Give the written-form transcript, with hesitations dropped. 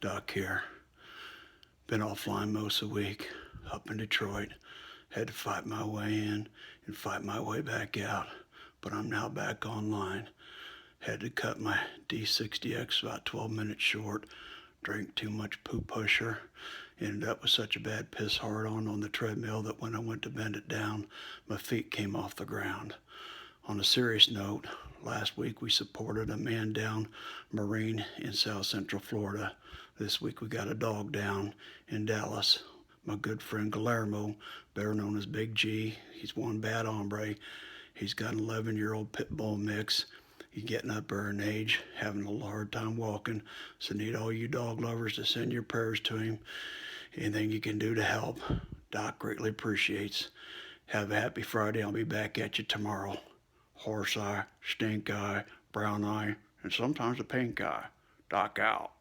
Doc here. Been offline most of the week, up in Detroit. Had to fight my way in and fight my way back out, but I'm now back online. Had to cut my D60X about 12 minutes short. Drank too much poo pusher. Ended up with such a bad piss hard on the treadmill that when I went to bend it down, my feet came off the ground. On a serious note, last week we supported a man down Marine in South Central Florida. This week we got a dog down in Dallas. My good friend Guillermo, better known as Big G. He's one bad hombre. He's got an 11-year-old pit bull mix. He's getting up there in age, having a little hard time walking. So need all you dog lovers to send your prayers to him. Anything you can do to help, Doc greatly appreciates. Have a happy Friday. I'll be back at you tomorrow. Horse eye, stink eye, brown eye, and sometimes a pink eye. Doc out.